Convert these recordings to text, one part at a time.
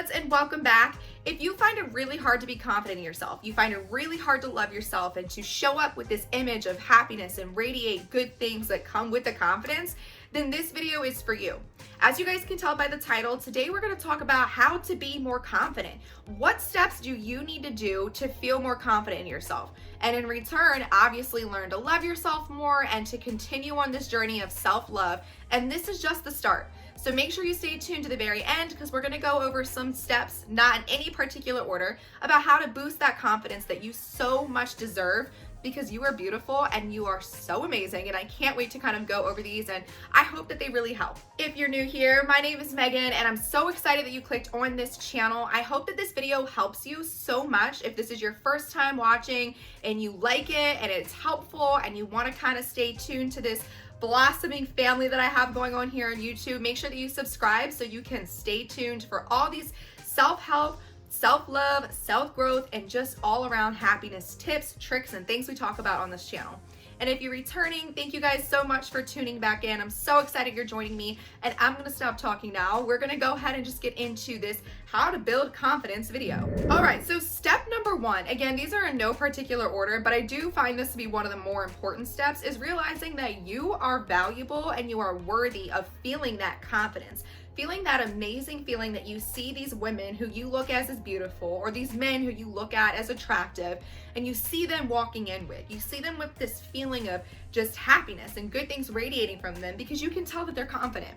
buds, and welcome back. If you find it really hard to be confident in yourself, you find it really hard to love yourself and to show up with this image of happiness and radiate good things that come with the confidence, then this video is for you. As you guys can tell by the title, today we're going to talk about how to be more confident. What steps do you need to do to feel more confident in yourself? And in return, obviously learn to love yourself more and to continue on this journey of self-love. And this is just the start. So make sure you stay tuned to the very end because we're going to go over some steps, not in any particular order, about how to boost that confidence that you so much deserve, because you are beautiful and you are so amazing, and I can't wait to kind of go over these, and I hope that they really help. If you're new here, my name is Megan and I'm so excited that you clicked on this channel. I hope that this video helps you so much. If this is your first time watching and you like it and it's helpful and you want to kind of stay tuned to this blossoming family that I have going on here on YouTube, make sure that you subscribe so you can stay tuned for all these self-help, self-love, self-growth, and just all around happiness tips, tricks, and things we talk about on this channel. And if you're returning, thank you guys so much for tuning back in. I'm so excited you're joining me, and I'm gonna stop talking now. We're gonna go ahead and just get into this how to build confidence video. All right, so step number one, again, these are in no particular order, but I do find this to be one of the more important steps, is realizing that you are valuable and you are worthy of feeling that confidence. Feeling that amazing feeling that you see these women who you look at as beautiful, or these men who you look at as attractive, and you see them walking in with. You see them with this feeling of just happiness and good things radiating from them because you can tell that they're confident.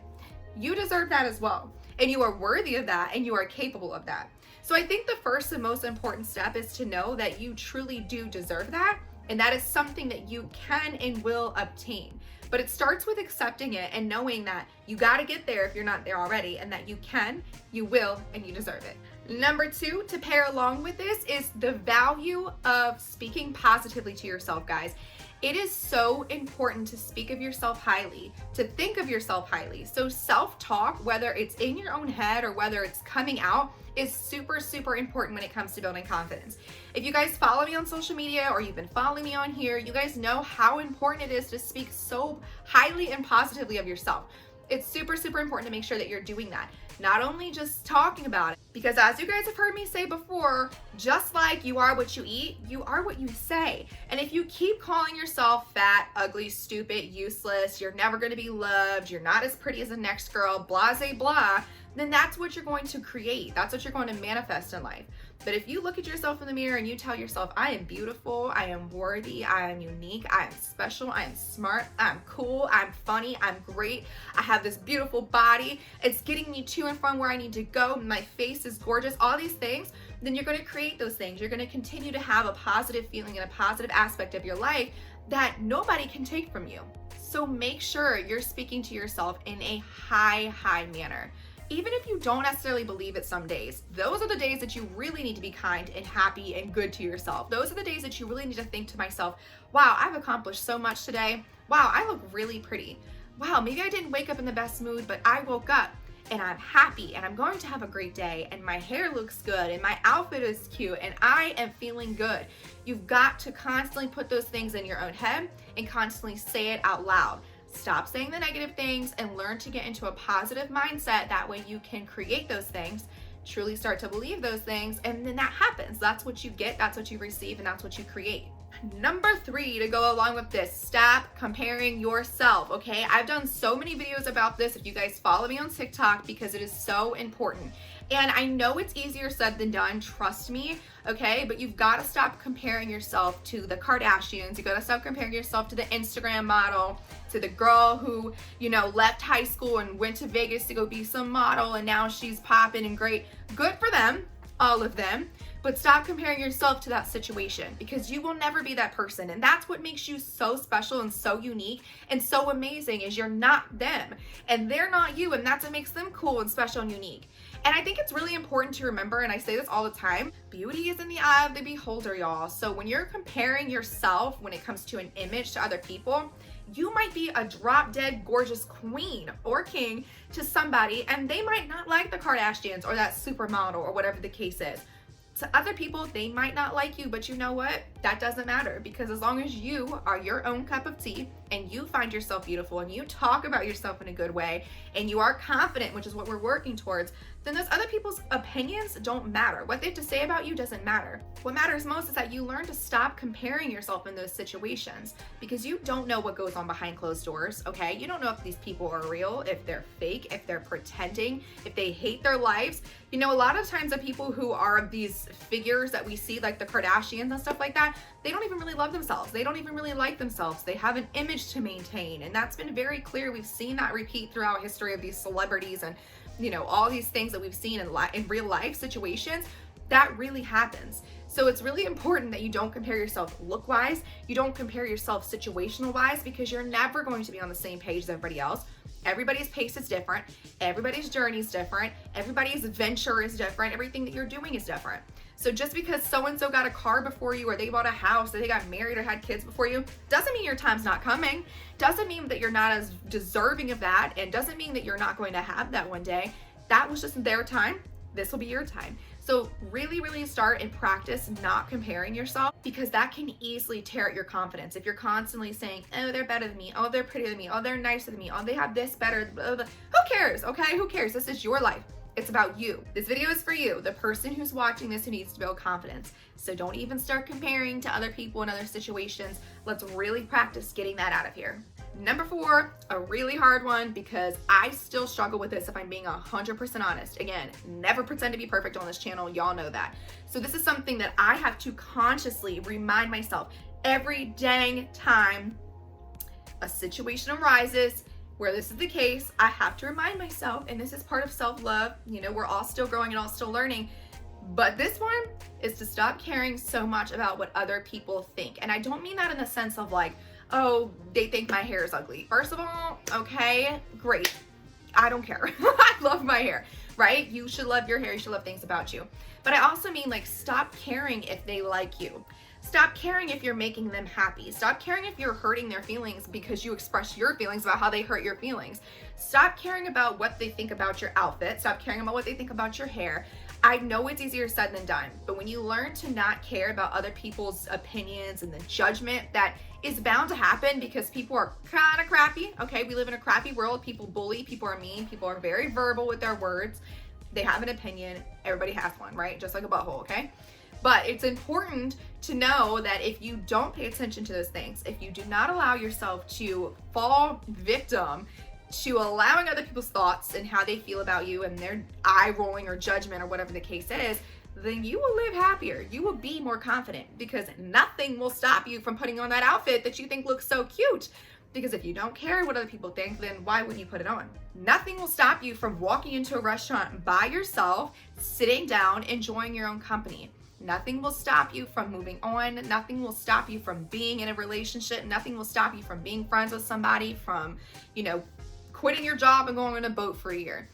You deserve that as well. And you are worthy of that, and you are capable of that. So I think the first and most important step is to know that you truly do deserve that, and that is something that you can and will obtain. But it starts with accepting it and knowing that you got to get there if you're not there already, and that you can, you will, and you deserve it. Number two, to pair along with this, is the value of speaking positively to yourself, guys. It is so important to speak of yourself highly, to think of yourself highly. So self-talk, whether it's in your own head or whether it's coming out, is super, super important when it comes to building confidence. If you guys follow me on social media or you've been following me on here, you guys know how important it is to speak so highly and positively of yourself. It's super, super important to make sure that you're doing that. Not only just talking about it, because as you guys have heard me say before, just like you are what you eat, you are what you say. And if you keep calling yourself fat, ugly, stupid, useless, you're never going to be loved, you're not as pretty as the next girl, blah, blah, blah, then that's what you're going to create. That's what you're going to manifest in life. But if you look at yourself in the mirror and you tell yourself, I am beautiful, I am worthy, I am unique, I am special, I am smart, I'm cool, I'm funny, I'm great, I have this beautiful body, it's getting me to and from where I need to go, my face is gorgeous, all these things, then you're going to create those things. You're going to continue to have a positive feeling and a positive aspect of your life that nobody can take from you. So make sure you're speaking to yourself in a high manner. Even if you don't necessarily believe it some days, those are the days that you really need to be kind and happy and good to yourself. Those are the days that you really need to think to myself, wow, I've accomplished so much today. Wow, I look really pretty. Wow, maybe I didn't wake up in the best mood, but I woke up and I'm happy and I'm going to have a great day and my hair looks good and my outfit is cute and I am feeling good. You've got to constantly put those things in your own head and constantly say it out loud. Stop saying the negative things and learn to get into a positive mindset. That way you can create those things, truly start to believe those things, and then that happens. That's what you get, that's what you receive, and that's what you create. Number three, to go along with this, stop comparing yourself, okay? I've done so many videos about this if you guys follow me on TikTok because it is so important. And I know it's easier said than done, trust me, okay? But you've got to stop comparing yourself to the Kardashians. You got to stop comparing yourself to the Instagram model, to the girl who, left high school and went to Vegas to go be some model and now she's popping and great. Good for them, all of them. But stop comparing yourself to that situation because you will never be that person. And that's what makes you so special and so unique and so amazing, is you're not them and they're not you. And that's what makes them cool and special and unique. And I think it's really important to remember, and I say this all the time, beauty is in the eye of the beholder, y'all. So when you're comparing yourself when it comes to an image to other people, you might be a drop dead gorgeous queen or king to somebody and they might not like the Kardashians or that supermodel or whatever the case is. To other people, they might not like you, but you know what? That doesn't matter, because as long as you are your own cup of tea and you find yourself beautiful and you talk about yourself in a good way and you are confident, which is what we're working towards, then those other people's opinions don't matter. What they have to say about you doesn't matter. What matters most is that you learn to stop comparing yourself in those situations, because you don't know what goes on behind closed doors, okay? You don't know if these people are real, if they're fake, if they're pretending, if they hate their lives. You know, a lot of times the people who are these figures that we see, like the Kardashians and stuff like that, they don't even really love themselves. They don't even really like themselves. They have an image to maintain. And that's been very clear. We've seen that repeat throughout history of these celebrities and, you know, all these things that we've seen in real life situations. That really happens. So it's really important that you don't compare yourself look-wise. You don't compare yourself situational-wise, because you're never going to be on the same page as everybody else. Everybody's pace is different. Everybody's journey is different. Everybody's venture is different. Everything that you're doing is different. So just because so-and-so got a car before you, or they bought a house, or they got married or had kids before you, doesn't mean your time's not coming. Doesn't mean that you're not as deserving of that, and doesn't mean that you're not going to have that one day. That was just their time. This will be your time. So really, really start and practice not comparing yourself, because that can easily tear at your confidence. If you're constantly saying, oh, they're better than me, oh, they're prettier than me, oh, they're nicer than me, oh, they have this better, blah, blah. Who cares, okay? Who cares? This is your life. It's about you. This video is for you, the person who's watching this who needs to build confidence. So don't even start comparing to other people in other situations. Let's really practice getting that out of here. Number 4, a really hard one, because I still struggle with this if I'm being 100% honest. Again, never pretend to be perfect on this channel. Y'all know that. So this is something that I have to consciously remind myself every dang time a situation arises where this is the case. I have to remind myself, and this is part of self-love. You know, we're all still growing and all still learning. But this one is to stop caring so much about what other people think. And I don't mean that in the sense of like, oh, they think my hair is ugly. First of all, okay, great. I don't care. I love my hair, right? You should love your hair. You should love things about you. But I also mean, like, stop caring if they like you. Stop caring if you're making them happy. Stop caring if you're hurting their feelings because you express your feelings about how they hurt your feelings. Stop caring about what they think about your outfit. Stop caring about what they think about your hair. I know it's easier said than done, but when you learn to not care about other people's opinions and the judgment that is bound to happen, because people are kind of crappy, okay? We live in a crappy world. People bully, people are mean, people are very verbal with their words. They have an opinion. Everybody has one, right? Just like a butthole, okay? But it's important to know that if you don't pay attention to those things, if you do not allow yourself to fall victim to allowing other people's thoughts and how they feel about you and their eye rolling or judgment or whatever the case is, then you will live happier. You will be more confident, because nothing will stop you from putting on that outfit that you think looks so cute. Because if you don't care what other people think, then why would you put it on? Nothing will stop you from walking into a restaurant by yourself, sitting down, enjoying your own company. Nothing will stop you from moving on. Nothing will stop you from being in a relationship. Nothing will stop you from being friends with somebody, from, you know, quitting your job and going on a boat for a year.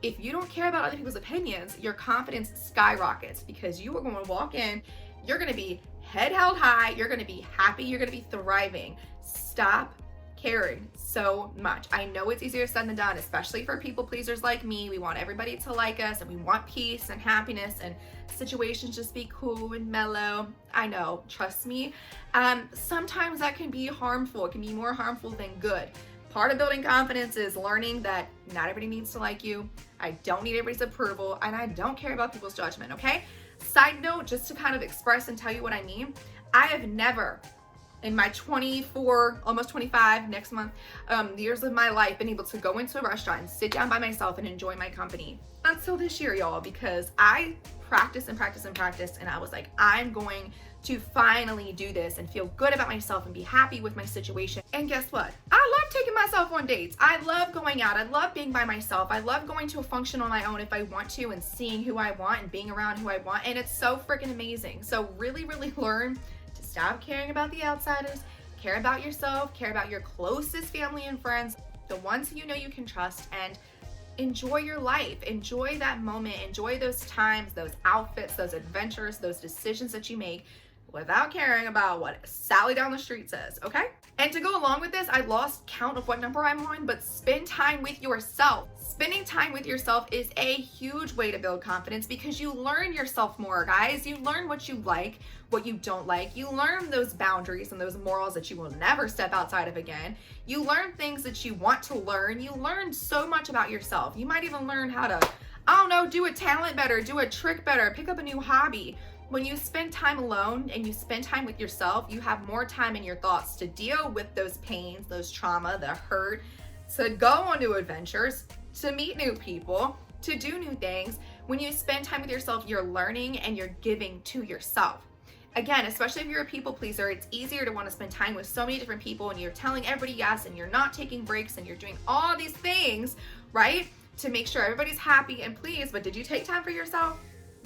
If you don't care about other people's opinions, your confidence skyrockets, because you are going to walk in, you're going to be head held high, you're going to be happy, you're going to be thriving. Stop caring so much. I know it's easier said than done, especially for people pleasers like me. We want everybody to like us, and we want peace and happiness, and situations just be cool and mellow. I know, trust me. Sometimes that can be harmful. It can be more harmful than good. Part of building confidence is learning that not everybody needs to like you. I don't need everybody's approval, and I don't care about people's judgment, okay? Side note, just to kind of express and tell you what I mean, I have never, in my 24, almost 25 next month, years of my life, been able to go into a restaurant and sit down by myself and enjoy my company. Until this year, y'all, because I practiced and practiced and practiced, and I was like, I'm going to finally do this and feel good about myself and be happy with my situation. And guess what? I love taking myself on dates. I love going out. I love being by myself. I love going to a function on my own if I want to, and seeing who I want and being around who I want. And it's so freaking amazing. So really, really learn to stop caring about the outsiders, care about yourself, care about your closest family and friends, the ones who you know you can trust, and enjoy your life. Enjoy that moment. Enjoy those times, those outfits, those adventures, those decisions that you make. without caring about what Sally down the street says, okay? And to go along with this, I lost count of what number I'm on, but spend time with yourself. Spending time with yourself is a huge way to build confidence because you learn yourself more, guys. You learn what you like, what you don't like. You learn those boundaries and those morals that you will never step outside of again. You learn things that you want to learn. You learn so much about yourself. You might even learn how to, I don't know, do a talent better, do a trick better, pick up a new hobby. When you spend time alone and you spend time with yourself, you have more time in your thoughts to deal with those pains, those trauma, the hurt, to go on new adventures, to meet new people, to do new things. When you spend time with yourself, you're learning and you're giving to yourself. Again, especially if you're a people pleaser, it's easier to want to spend time with so many different people and you're telling everybody yes and you're not taking breaks and you're doing all these things, right? To make sure everybody's happy and pleased. But did you take time for yourself?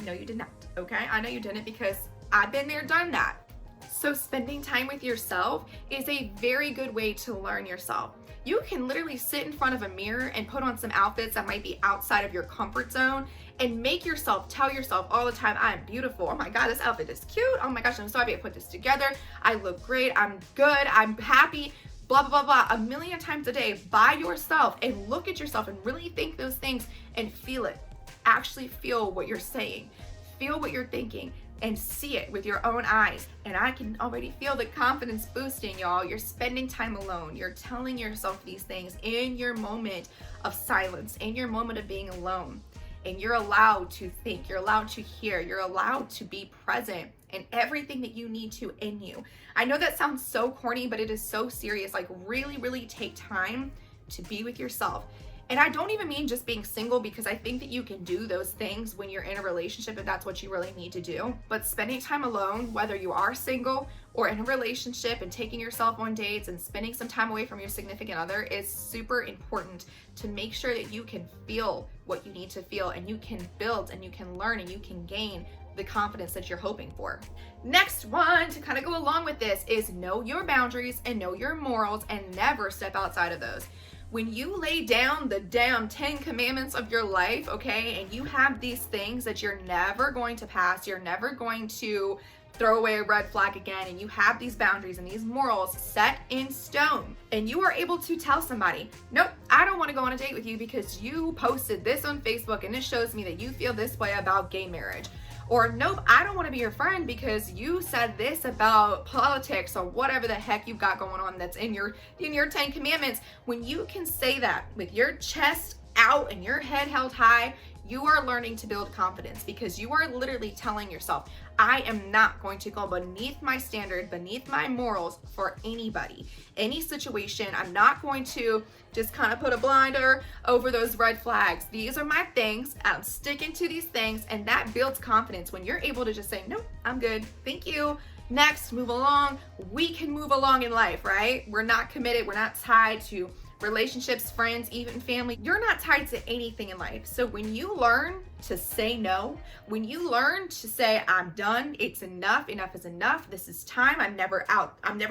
No, you did not, okay? I know you didn't because I've been there, done that. So spending time with yourself is a very good way to learn yourself. You can literally sit in front of a mirror and put on some outfits that might be outside of your comfort zone and make yourself tell yourself all the time, I'm beautiful. Oh my God, this outfit is cute. Oh my gosh, I'm so happy I put this together. I look great. I'm good. I'm happy. Blah, blah, blah, blah, a million times a day by yourself, and look at yourself and really think those things and feel it. Actually feel what you're saying, feel what you're thinking, and see it with your own eyes. And I can already feel the confidence boosting, y'all. You're spending time alone. You're telling yourself these things in your moment of silence, in your moment of being alone. And you're allowed to think, you're allowed to hear, you're allowed to be present in everything that you need to in you. I know that sounds so corny, but it is so serious. Like really, really take time to be with yourself. And I don't even mean just being single, because I think that you can do those things when you're in a relationship if that's what you really need to do. But spending time alone, whether you are single or in a relationship, and taking yourself on dates and spending some time away from your significant other is super important to make sure that you can feel what you need to feel, and you can build and you can learn and you can gain the confidence that you're hoping for. Next one to kind of go along with this is know your boundaries and know your morals and never step outside of those. When you lay down the damn 10 commandments of your life, okay, and you have these things that you're never going to pass, you're never going to throw away a red flag again, and you have these boundaries and these morals set in stone, and you are able to tell somebody, nope, I don't want to go on a date with you because you posted this on Facebook and it shows me that you feel this way about gay marriage. Or nope, I don't want to be your friend because you said this about politics or whatever the heck you've got going on that's in your 10 commandments. When you can say that with your chest out and your head held high, you are learning to build confidence, because you are literally telling yourself, I am not going to go beneath my standard, beneath my morals for anybody, any situation. I'm not going to just kind of put a blinder over those red flags. These are my things. I'm sticking to these things, and that builds confidence when you're able to just say, nope, I'm good. Thank you. Next, move along. We can move along in life, right? We're not committed. We're not tied to relationships, friends, even family. You're not tied to anything in life. So when you learn to say no, when you learn to say, I'm done, it's enough, enough is enough, this is time, I'm never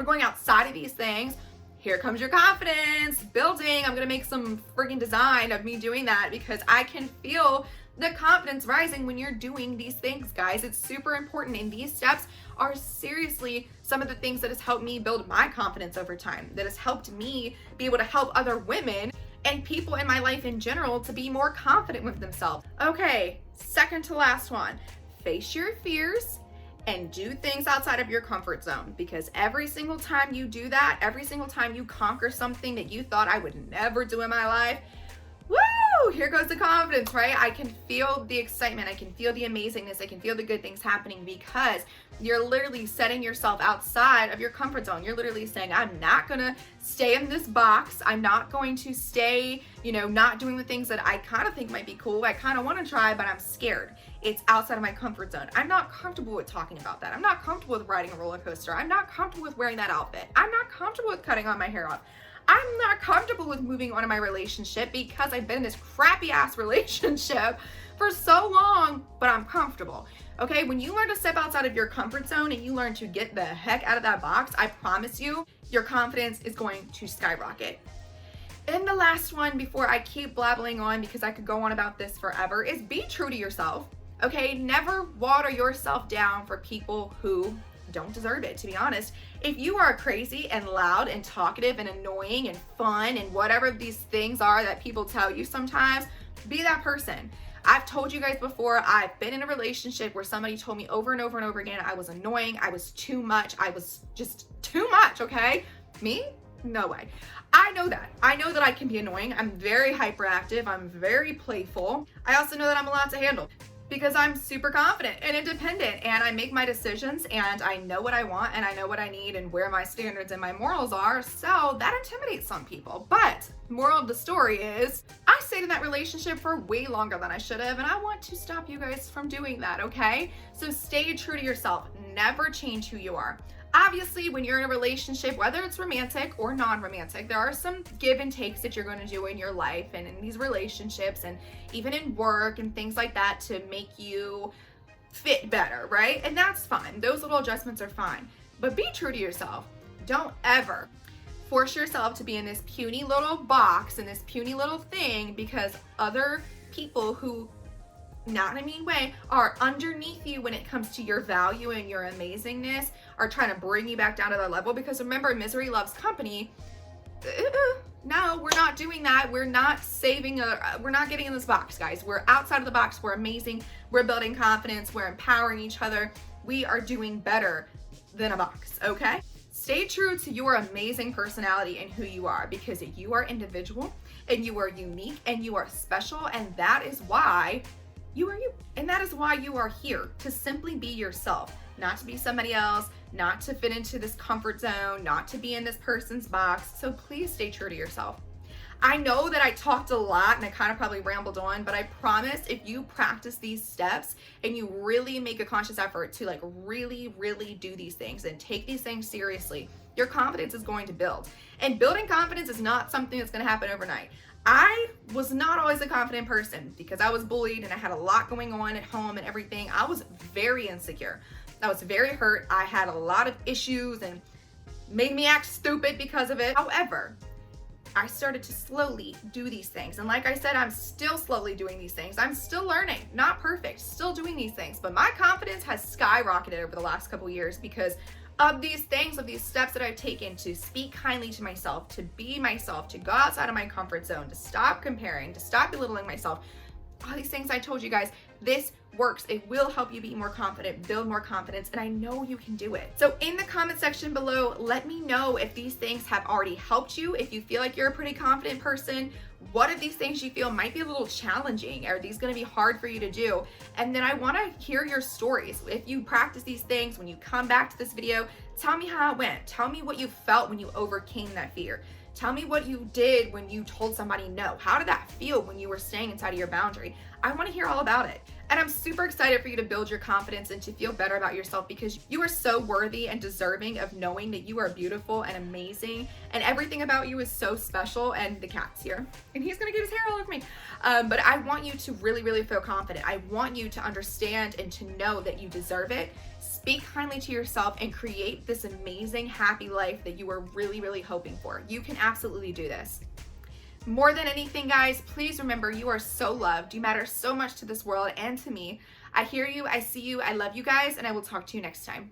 going outside of these things. Here comes your confidence building. I'm gonna make some friggin' design of me doing that, because I can feel the confidence rising when you're doing these things, guys. It's super important, and these steps are seriously some of the things that has helped me build my confidence over time, that has helped me be able to help other women and people in my life in general to be more confident with themselves. Okay, second to last one, face your fears and do things outside of your comfort zone, because every single time you do that, every single time you conquer something that you thought I would never do in my life, woo, here goes the confidence, right? I can feel the excitement. I can feel the amazingness. I can feel the good things happening, because you're literally setting yourself outside of your comfort zone. You're literally saying, I'm not gonna stay in this box. I'm not going to stay, not doing the things that I kind of think might be cool. I kind of want to try, but I'm scared. It's outside of my comfort zone. I'm not comfortable with talking about that. I'm not comfortable with riding a roller coaster. I'm not comfortable with wearing that outfit. I'm not comfortable with cutting all my hair off. I'm not comfortable with moving on in my relationship because I've been in this crappy ass relationship for so long, but I'm comfortable. Okay, when you learn to step outside of your comfort zone and you learn to get the heck out of that box, I promise you, your confidence is going to skyrocket. And the last one before I keep blabbling on, because I could go on about this forever, is be true to yourself. Okay, never water yourself down for people who don't deserve it, to be honest. If you are crazy and loud and talkative and annoying and fun and whatever these things are that people tell you sometimes, be that person. I've told you guys before, I've been in a relationship where somebody told me over and over and over again I was annoying, I was too much, I was just too much, okay? Me? No way. I know that. I know that I can be annoying. I'm very hyperactive. I'm very playful. I also know that I'm a lot to handle because I'm super confident and independent, and I make my decisions, and I know what I want, and I know what I need and where my standards and my morals are. So that intimidates some people. But moral of the story is I stayed in that relationship for way longer than I should have, and I want to stop you guys from doing that, okay? So stay true to yourself. Never change who you are. Obviously, when you're in a relationship, whether it's romantic or non-romantic, there are some give and takes that you're going to do in your life and in these relationships and even in work and things like that to make you fit better, right? And that's fine. Those little adjustments are fine. But be true to yourself. Don't ever force yourself to be in this puny little box and this puny little thing because other people who, not in a mean way, are underneath you when it comes to your value and your amazingness, are trying to bring you back down to that level. Because remember, misery loves company. No, we're not doing that. We're not we're not getting in this box, guys. We're outside of the box. We're amazing. We're building confidence. We're empowering each other. We are doing better than a box, okay? Stay true to your amazing personality and who you are, because you are individual and you are unique and you are special, and that is why you are you. And that is why you are here, to simply be yourself, not to be somebody else, not to fit into this comfort zone, not to be in this person's box. So please stay true to yourself. I know that I talked a lot and I kind of probably rambled on, but I promise if you practice these steps and you really make a conscious effort to like really do these things and take these things seriously, your confidence is going to build. And building confidence is not something that's going to happen overnight. I was not always a confident person because I was bullied and I had a lot going on at home and everything. I was very insecure. I was very hurt. I had a lot of issues and made me act stupid because of it. However, I started to slowly do these things. And like I said, I'm still slowly doing these things. I'm still learning, not perfect, still doing these things. But my confidence has skyrocketed over the last couple years because of these things, of these steps that I've taken to speak kindly to myself, to be myself, to go outside of my comfort zone, to stop comparing, to stop belittling myself. All these things I told you guys, this works. It will help you be more confident, build more confidence, and I know you can do it. So in the comment section below, let me know if these things have already helped you, if you feel like you're a pretty confident person. What of these things you feel might be a little challenging? Are these going to be hard for you to do? And then I want to hear your stories. If you practice these things, when you come back to this video, tell me how it went. Tell me what you felt when you overcame that fear. Tell me what you did when you told somebody no. How did that feel when you were staying inside of your boundary? I want to hear all about it. And I'm super excited for you to build your confidence and to feel better about yourself, because you are so worthy and deserving of knowing that you are beautiful and amazing, and everything about you is so special. And the cat's here and he's gonna get his hair all over me. But I want you to really feel confident. I want you to understand and to know that you deserve it. Speak kindly to yourself and create this amazing, happy life that you are really hoping for. You can absolutely do this. More than anything, guys, please remember you are so loved. You matter so much to this world and to me. I hear you, I see you, I love you guys, and I will talk to you next time.